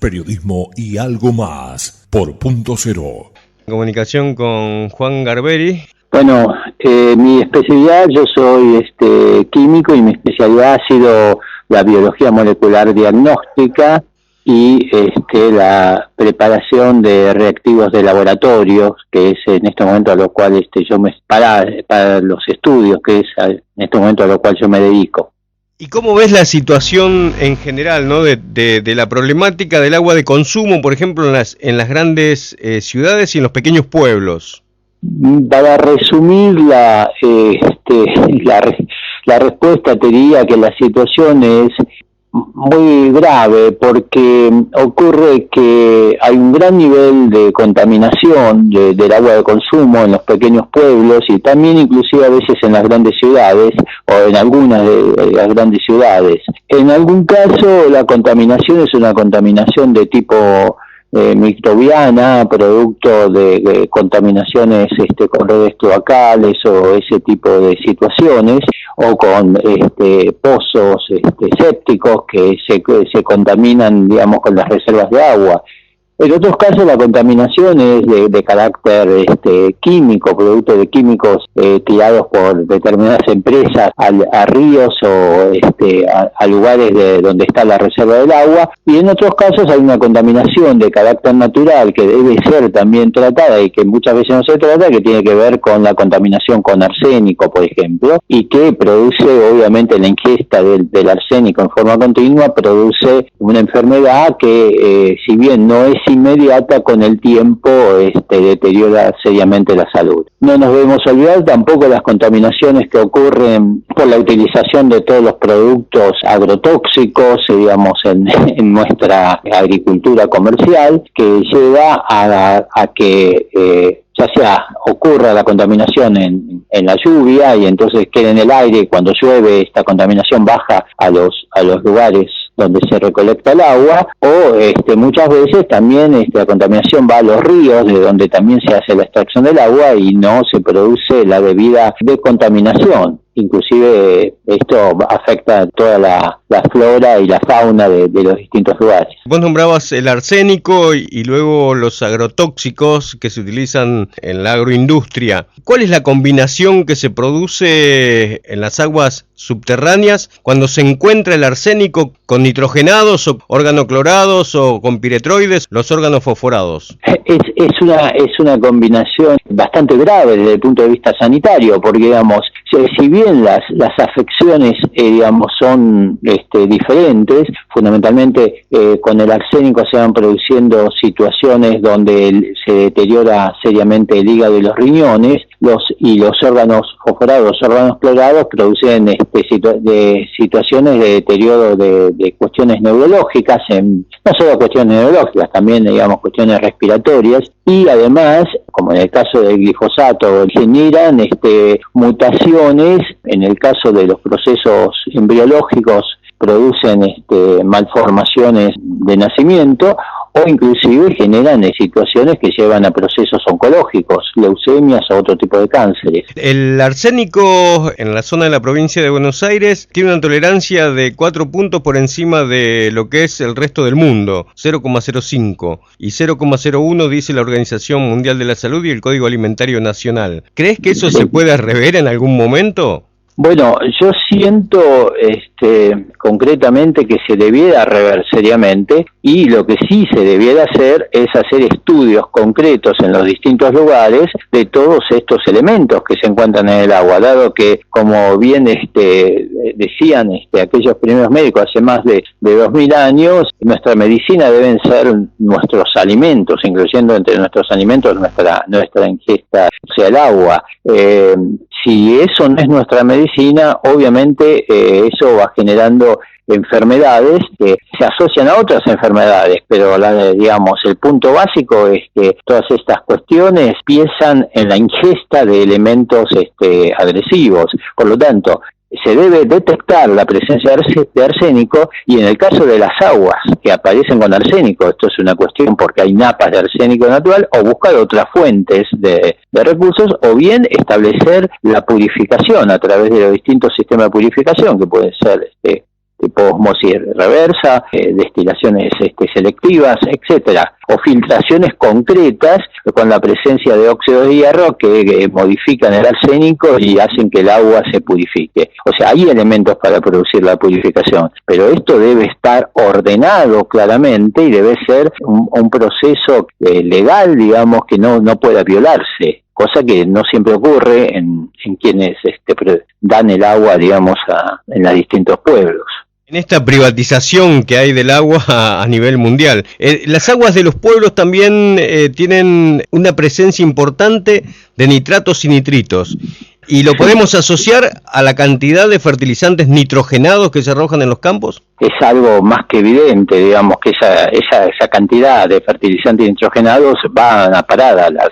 periodismo y algo más por Punto Cero. Comunicación con Juan Garberi. Bueno, mi especialidad, yo soy químico y mi especialidad ha sido la biología molecular diagnóstica y la preparación de reactivos de laboratorios, que es en este momento a lo cual yo me para los estudios, que es en este momento a lo cual yo me dedico. ¿Y cómo ves la situación en general, ¿no? de la problemática del agua de consumo, por ejemplo, en las grandes ciudades y en los pequeños pueblos? Para resumir la respuesta, te diría que la situación es muy grave porque ocurre que hay un gran nivel de contaminación del agua de consumo en los pequeños pueblos y también inclusive a veces en las grandes ciudades o en algunas de las grandes ciudades. En algún caso la contaminación es una contaminación de tipo microbiana, producto de contaminaciones con redes cloacales o ese tipo de situaciones, o con pozos sépticos que se contaminan, digamos, con las reservas de agua. En otros casos la contaminación es de carácter químico, producto de químicos tirados por determinadas empresas a ríos o a lugares donde está la reserva del agua, y en otros casos hay una contaminación de carácter natural que debe ser también tratada y que muchas veces no se trata, que tiene que ver con la contaminación con arsénico, por ejemplo, y que produce, obviamente, la ingesta del arsénico en forma continua, produce una enfermedad que si bien no es inmediata, con el tiempo deteriora seriamente la salud. No nos debemos olvidar tampoco las contaminaciones que ocurren por la utilización de todos los productos agrotóxicos, digamos, en nuestra agricultura comercial, que lleva a que ya sea ocurra la contaminación en la lluvia y entonces queda en el aire, y cuando llueve esta contaminación baja a los lugares donde se recolecta el agua, o muchas veces también la contaminación va a los ríos, de donde también se hace la extracción del agua y no se produce la debida decontaminación. Inclusive esto afecta a toda la flora y la fauna de los distintos lugares. Vos nombrabas el arsénico y luego los agrotóxicos que se utilizan en la agroindustria. ¿Cuál es la combinación que se produce en las aguas subterráneas cuando se encuentra el arsénico con nitrogenados o organoclorados o con piretroides, los órganos fosforados? Es una combinación bastante grave desde el punto de vista sanitario, porque, digamos, si bien las afecciones, son diferentes, fundamentalmente con el arsénico se van produciendo situaciones donde se deteriora seriamente el hígado y los riñones, y los órganos fosforados, órganos clorados, producen situaciones de deterioro de cuestiones neurológicas, no solo cuestiones neurológicas, también, digamos, cuestiones respiratorias, y además, como en el caso del glifosato, generan mutaciones. En el caso de los procesos embriológicos, producen malformaciones de nacimiento, o inclusive generan situaciones que llevan a procesos oncológicos, leucemias o otro tipo de cánceres. El arsénico en la zona de la provincia de Buenos Aires tiene una tolerancia de 4 puntos por encima de lo que es el resto del mundo, 0,05, y 0,01 dice la Organización Mundial de la Salud y el Código Alimentario Nacional. ¿Crees que eso se puede rever en algún momento? Bueno, yo siento concretamente que se debiera rever seriamente, y lo que sí se debiera hacer es hacer estudios concretos en los distintos lugares de todos estos elementos que se encuentran en el agua, dado que, como bien decían aquellos primeros médicos hace más de 2000 años, nuestra medicina deben ser nuestros alimentos, incluyendo entre nuestros alimentos nuestra ingesta, o sea, el agua. Si eso no es nuestra medicina, obviamente eso va generando enfermedades que se asocian a otras enfermedades, pero digamos, el punto básico es que todas estas cuestiones empiezan en la ingesta de elementos agresivos. Por lo tanto, se debe detectar la presencia de arsénico, y en el caso de las aguas que aparecen con arsénico, esto es una cuestión porque hay napas de arsénico natural, o buscar otras fuentes de recursos, o bien establecer la purificación a través de los distintos sistemas de purificación, que pueden ser tipo osmosis reversa, destilaciones selectivas, etcétera, o filtraciones concretas con la presencia de óxidos de hierro que modifican el arsénico y hacen que el agua se purifique. O sea, hay elementos para producir la purificación, pero esto debe estar ordenado claramente y debe ser un proceso legal, digamos, que no pueda violarse, cosa que no siempre ocurre en quienes dan el agua, digamos, en los distintos pueblos. En esta privatización que hay del agua a nivel mundial, las aguas de los pueblos también tienen una presencia importante de nitratos y nitritos, y lo podemos asociar a la cantidad de fertilizantes nitrogenados que se arrojan en los campos. Es algo más que evidente, digamos, que esa cantidad de fertilizantes nitrogenados van a parar a las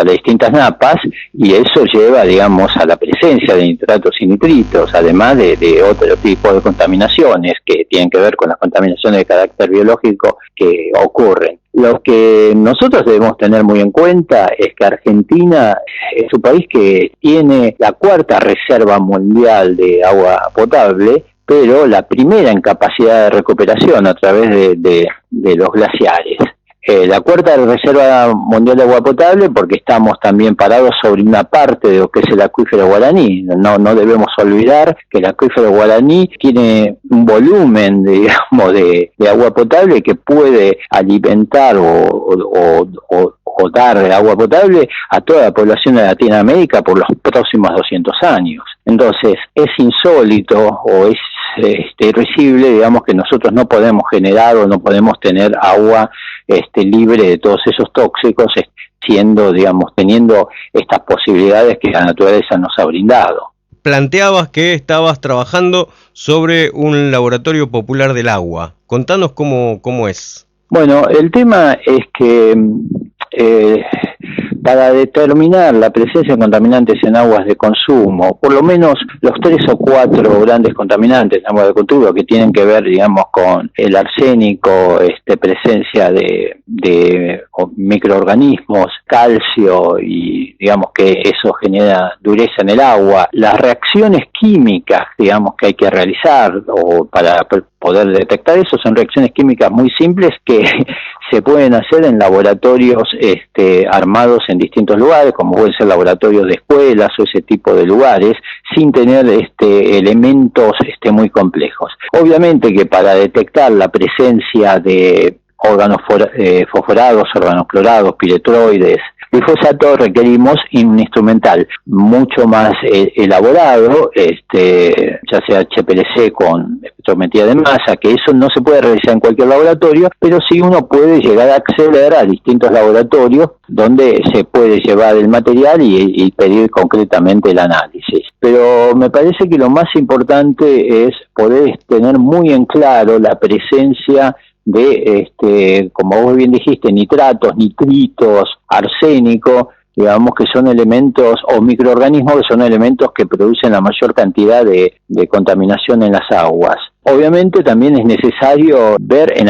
distintas napas, y eso lleva, digamos, a la presencia de nitratos y nitritos, además de otro tipo de contaminaciones que tienen que ver con las contaminaciones de carácter biológico que ocurren. Lo que nosotros debemos tener muy en cuenta es que Argentina es un país que tiene la 4ª reserva mundial de agua potable, pero la primera en capacidad de recuperación a través de los glaciares. La 4ª reserva mundial de agua potable porque estamos también parados sobre una parte de lo que es el acuífero guaraní. No debemos olvidar que el acuífero guaraní tiene un volumen, digamos, de agua potable que puede alimentar o dar agua potable a toda la población de Latinoamérica por los próximos 200 años. Entonces, es insólito o es irrisible, digamos, que nosotros no podemos generar o no podemos tener agua libre de todos esos tóxicos, teniendo estas posibilidades que la naturaleza nos ha brindado. Planteabas que estabas trabajando sobre un laboratorio popular del agua. Contanos cómo es. Bueno, el tema es que para determinar la presencia de contaminantes en aguas de consumo, por lo menos los 3 o 4 grandes contaminantes en aguas de consumo que tienen que ver, digamos, con el arsénico, presencia de microorganismos, calcio, y digamos que eso genera dureza en el agua, las reacciones químicas, digamos, que hay que realizar o para poder detectar eso, son reacciones químicas muy simples que se pueden hacer en laboratorios armados en distintos lugares, como pueden ser laboratorios de escuelas o ese tipo de lugares, sin tener elementos muy complejos. Obviamente que para detectar la presencia de órganos fosforados, órganos clorados, piretroides, glifosato, requerimos un instrumental mucho más elaborado, ya sea HPLC con espectrometría de masa, que eso no se puede realizar en cualquier laboratorio, pero sí uno puede llegar a acceder a distintos laboratorios donde se puede llevar el material y pedir concretamente el análisis. Pero me parece que lo más importante es poder tener muy en claro la presencia de, como vos bien dijiste, nitratos, nitritos, arsénico, digamos que son elementos, o microorganismos que son elementos que producen la mayor cantidad de contaminación en las aguas. Obviamente también es necesario ver en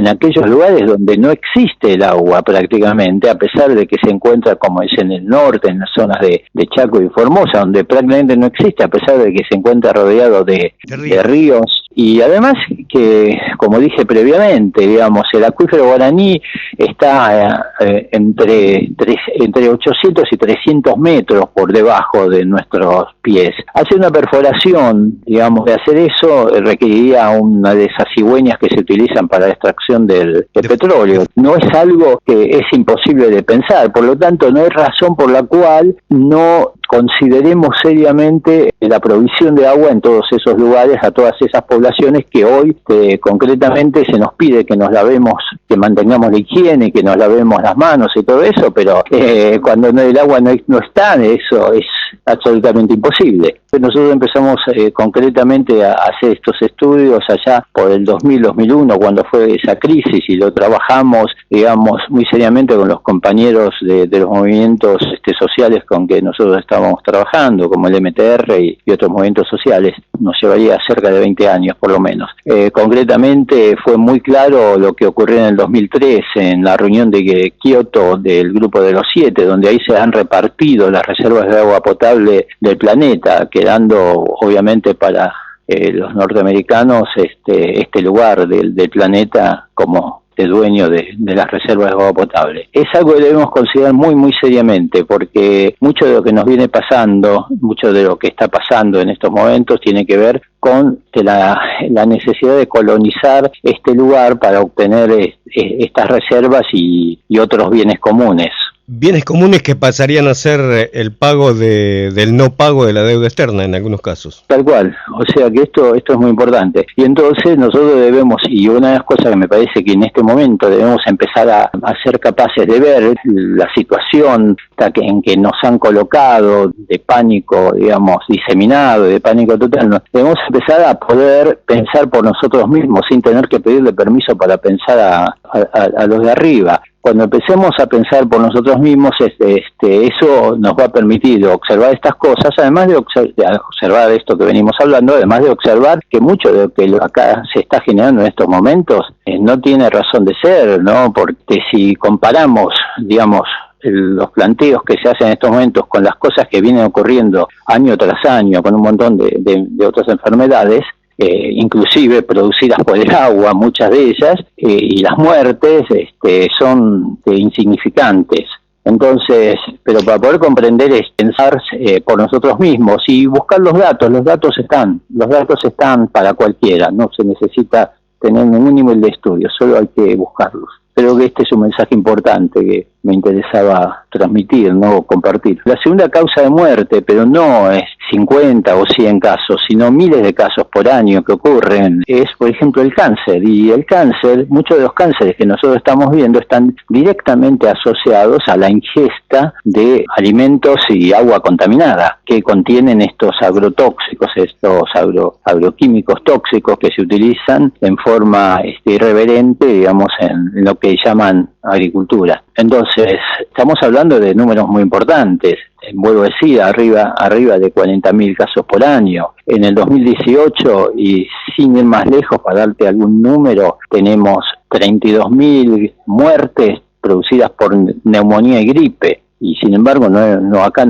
aquellos lugares donde no existe el agua prácticamente, a pesar de que se encuentra, como es en el norte, en las zonas de Chaco y Formosa, donde prácticamente no existe, a pesar de que se encuentra rodeado de ríos. Y además que, como dije previamente, digamos, el acuífero guaraní está entre 800 y 300 metros por debajo de nuestros pies. Hacer una perforación, digamos, de hacer eso requeriría una de esas cigüeñas que se utilizan para la extracción del petróleo. No es algo que es imposible de pensar, por lo tanto no hay razón por la cual no consideremos seriamente la provisión de agua en todos esos lugares, a todas esas poblaciones que hoy concretamente se nos pide que nos lavemos, que mantengamos la higiene, que nos lavemos las manos y todo eso, pero cuando el agua no está, eso es absolutamente imposible. Nosotros empezamos concretamente a hacer estos estudios allá por el 2000-2001, cuando fue esa crisis, y lo trabajamos, digamos, muy seriamente con los compañeros de los movimientos sociales con que nosotros estábamos trabajando, como el MTR y otros movimientos sociales. Nos llevaría cerca de 20 años por lo menos. Concretamente fue muy claro lo que ocurrió en el 2003 en la reunión de Kioto del Grupo de los 7, donde ahí se han repartido las reservas de agua potable del planeta, quedando obviamente para los norteamericanos este lugar del planeta como dueño de las reservas de agua potable. Es algo que debemos considerar muy, muy seriamente, porque mucho de lo que nos viene pasando, mucho de lo que está pasando en estos momentos tiene que ver con la necesidad de colonizar este lugar para obtener estas reservas y otros bienes comunes. Bienes comunes que pasarían a ser el pago del no pago de la deuda externa en algunos casos. Tal cual, o sea que esto es muy importante. Y entonces nosotros debemos, y una de las cosas que me parece que en este momento debemos empezar a ser capaces de ver la situación en que nos han colocado de pánico, digamos, diseminado, de pánico total, debemos empezar a poder pensar por nosotros mismos sin tener que pedirle permiso para pensar a los de arriba. Cuando empecemos a pensar por nosotros mismos, eso nos va a permitir observar estas cosas, además de observar esto que venimos hablando, además de observar que mucho de lo que acá se está generando en estos momentos no tiene razón de ser, ¿no? Porque si comparamos, digamos, los planteos que se hacen en estos momentos con las cosas que vienen ocurriendo año tras año, con un montón de otras enfermedades, inclusive producidas por el agua, muchas de ellas, y las muertes son insignificantes. Entonces, pero para poder comprender es pensar por nosotros mismos y buscar los datos están para cualquiera, no se necesita tener ningún nivel de estudio, solo hay que buscarlos. Creo que este es un mensaje importante que me interesaba transmitir, no compartir. La segunda causa de muerte, pero no es 50 o 100 casos, sino miles de casos por año que ocurren, es, por ejemplo, el cáncer. Y el cáncer, muchos de los cánceres que nosotros estamos viendo están directamente asociados a la ingesta de alimentos y agua contaminada, que contienen estos agrotóxicos, estos agroquímicos tóxicos que se utilizan en forma irreverente, digamos, en lo que llaman agricultura. Entonces, estamos hablando de números muy importantes. Vuelvo a decir, arriba de 40.000 casos por año. En el 2018, y sin ir más lejos para darte algún número, tenemos 32.000 muertes producidas por neumonía y gripe. Y sin embargo, acá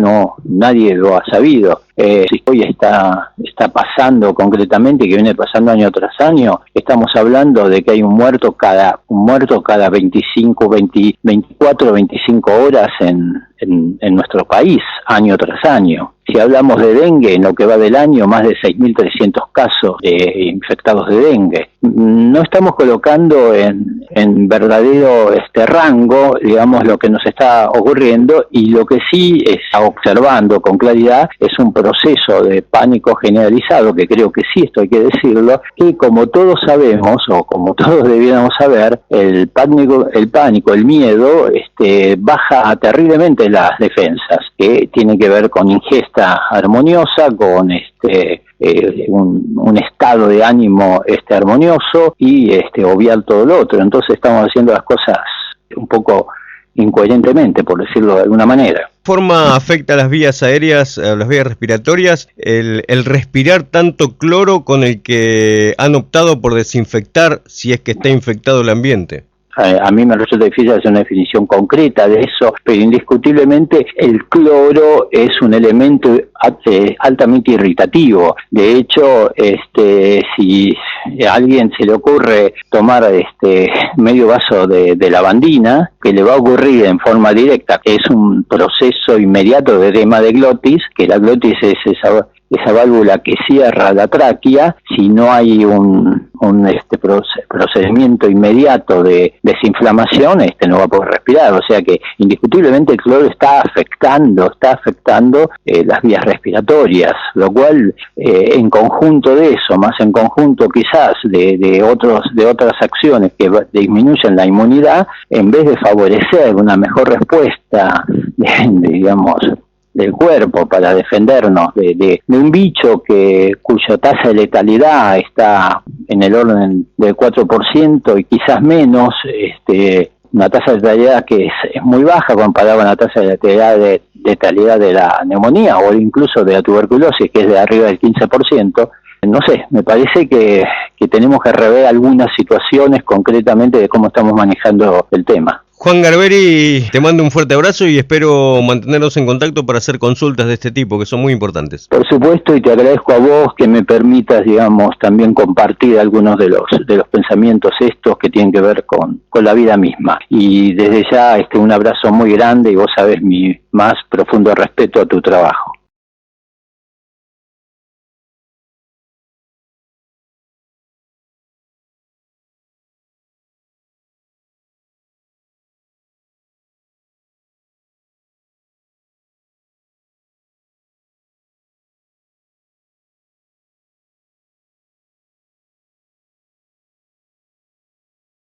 nadie lo ha sabido. Si hoy está pasando concretamente, que viene pasando año tras año, estamos hablando de que hay un muerto cada 24, 25 horas en nuestro país, año tras año. Si hablamos de dengue, en lo que va del año, más de 6.300 casos infectados de dengue. No estamos colocando en verdadero rango, digamos, lo que nos está ocurriendo, y lo que sí está observando con claridad es un proceso de pánico generalizado, que creo que sí, esto hay que decirlo, que como todos sabemos, o como todos debiéramos saber, el pánico, el miedo, baja terriblemente las defensas, que tiene que ver con ingesta armoniosa, con un estado de ánimo armonioso y obviar todo lo otro. Entonces estamos haciendo las cosas un poco incoherentemente, por decirlo de alguna manera. ¿De qué forma afecta a las vías aéreas, a las vías respiratorias, el respirar tanto cloro con el que han optado por desinfectar si es que está infectado el ambiente? A mí me resulta difícil hacer una definición concreta de eso, pero indiscutiblemente el cloro es un elemento altamente irritativo. De hecho, si a alguien se le ocurre tomar medio vaso de lavandina, que le va a ocurrir en forma directa, que es un proceso inmediato de edema de glotis, que la glotis es esa válvula que cierra la tráquea. Si no hay un procedimiento inmediato de desinflamación, no va a poder respirar. O sea que indiscutiblemente el cloro está afectando las vías respiratorias, lo cual en conjunto de eso, más en conjunto quizás de otras acciones que disminuyen la inmunidad, en vez de favorecer una mejor respuesta del cuerpo para defendernos de un bicho cuya tasa de letalidad está en el orden del 4% y quizás menos, una tasa de letalidad que es muy baja comparada con la tasa de letalidad de la neumonía o incluso de la tuberculosis, que es de arriba del 15%. No sé, me parece que tenemos que rever algunas situaciones concretamente de cómo estamos manejando el tema. Juan Garberi, te mando un fuerte abrazo y espero mantenernos en contacto para hacer consultas de este tipo, que son muy importantes. Por supuesto, y te agradezco a vos que me permitas, digamos, también compartir algunos de los pensamientos estos que tienen que ver con la vida misma. Y desde ya, un abrazo muy grande, y vos sabés mi más profundo respeto a tu trabajo.